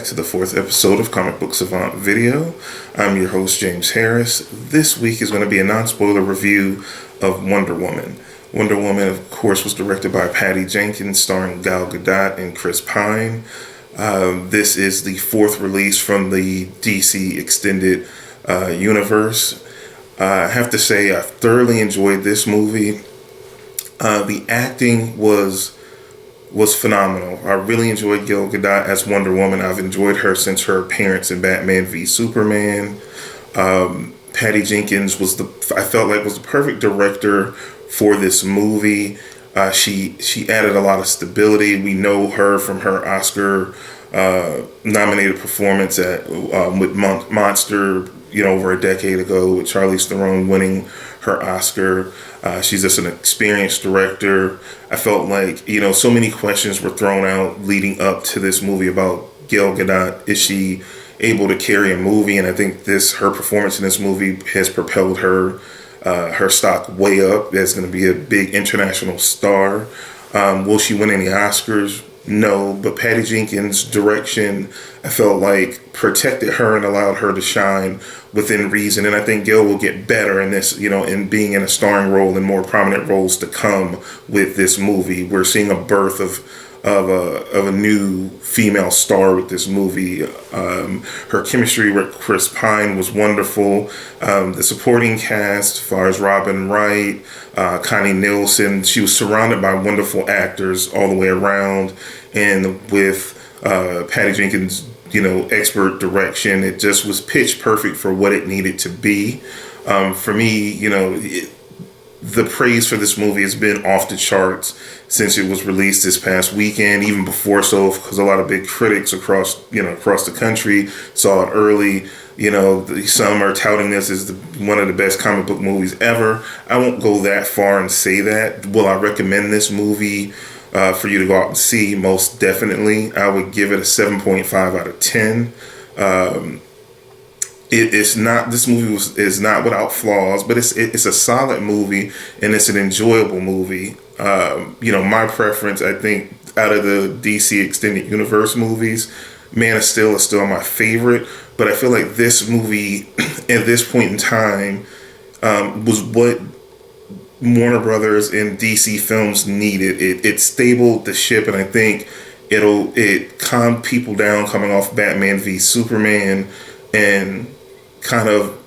to the fourth episode of Comic Book Savant Video. I'm your host, James Harris. This week is going to be a non-spoiler review of Wonder Woman. Wonder Woman, of course, was directed by Patty Jenkins, starring Gal Gadot and Chris Pine. This is the fourth release from the DC Extended Universe. I have to say, I thoroughly enjoyed this movie. The acting was phenomenal. I really enjoyed Gal Gadot as Wonder Woman. I've enjoyed her since her appearance in Batman v Superman. Patty Jenkins was I felt like was the perfect director for this movie. She added a lot of stability. We know her from her Oscar nominated performance with Monster, over a decade ago, with Charlize Theron winning her Oscar. She's just an experienced director. I felt like, so many questions were thrown out leading up to this movie about Gal Gadot. Is she able to carry a movie? And I think her performance in this movie has propelled her stock way up. That's going to be a big international star. Will she win any Oscars? No, but Patty Jenkins' direction, I felt like, protected her and allowed her to shine within reason. And I think Gil will get better in this, in being in a starring role and more prominent roles to come with this movie. We're seeing a birth of a new female star with this movie. Her chemistry with Chris Pine was wonderful. The supporting cast, as far as Robin Wright, Connie Nielsen, she was surrounded by wonderful actors all the way around. And with Patty Jenkins' expert direction, it just was pitch perfect for what it needed to be. For me, the praise for this movie has been off the charts since it was released this past weekend, even before so, because a lot of big critics across the country saw it early. Some are touting this as one of the best comic book movies ever. I won't go that far and say that. Will I recommend this movie for you to go out and see? Most definitely. I would give it a 7.5 out of 10. This movie is not without flaws, but it's a solid movie and it's an enjoyable movie. My preference, I think, out of the DC Extended Universe movies, Man of Steel is still my favorite, but I feel like this movie at this point in time was what Warner Brothers and DC Films needed. It stabled the ship, and I think it calmed people down coming off Batman v Superman and kind of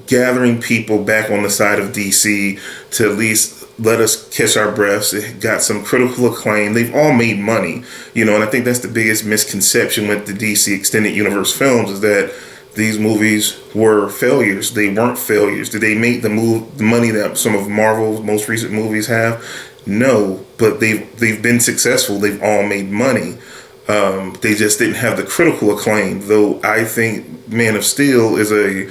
gathering people back on the side of DC to at least let us catch our breaths. It got some critical acclaim. They've all made money, and I think that's the biggest misconception with the DC Extended Universe films is that these movies were failures. They weren't failures. Did they make the money that some of Marvel's most recent movies have? No, but they've been successful. They've all made money. They just didn't have the critical acclaim, though I think Man of Steel is a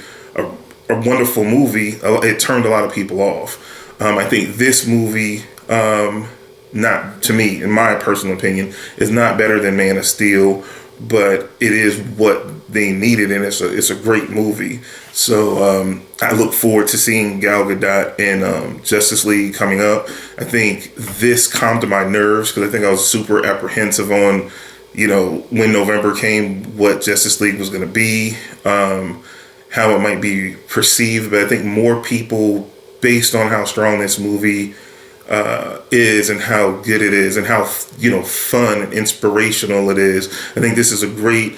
wonderful movie. It turned a lot of people off. I think this movie, not to me, in my personal opinion, is not better than Man of Steel, but it is what they needed, and it's a great movie. So I look forward to seeing Gal Gadot in Justice League coming up. I think this calmed my nerves because I think I was super apprehensive on, when November came, what Justice League was going to be, how it might be perceived. But I think more people, based on how strong this movie is and how good it is and how fun and inspirational it is, I think this is a great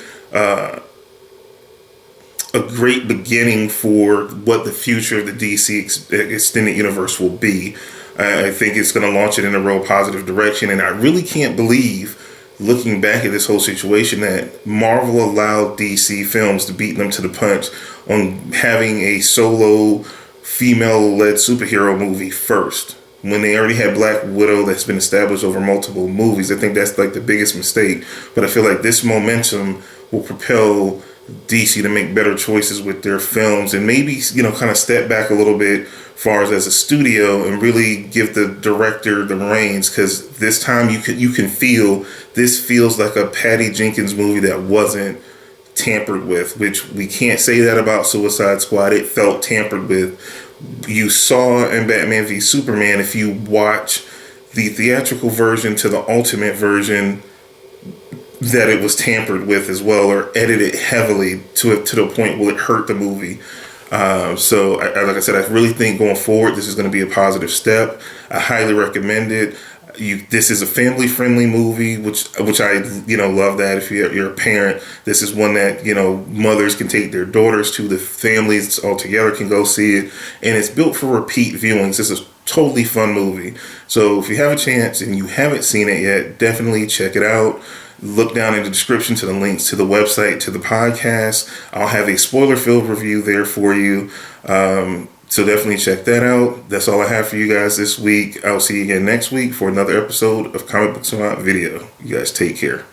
beginning for what the future of the DC Extended Universe will be. I think it's going to launch it in a real positive direction, and I really can't believe, looking back at this whole situation, that Marvel allowed DC Films to beat them to the punch on having a solo female-led superhero movie first, when they already had Black Widow that's been established over multiple movies. I think that's like the biggest mistake. But I feel like this momentum will propel DC to make better choices with their films and maybe, kind of step back a little bit far as a studio and really give the director the reins, because this time you can feel this feels like a Patty Jenkins movie that wasn't tampered with, which we can't say that about Suicide Squad. It felt tampered with. You saw in Batman v Superman, if you watch the theatrical version to the ultimate version, that it was tampered with as well, or edited heavily to the point where it hurt the movie. So, like I said, I really think going forward, this is going to be a positive step. I highly recommend it. This is a family-friendly movie, which I love that. If you're a parent, this is one that mothers can take their daughters to. The families all together can go see it, and it's built for repeat viewings. This is a totally fun movie. So if you have a chance and you haven't seen it yet, definitely check it out. Look down in the description to the links to the website, to the podcast. I'll have a spoiler-filled review there for you. So definitely check that out. That's all I have for you guys this week. I'll see you again next week for another episode of Comic Book Savant Video. You guys take care.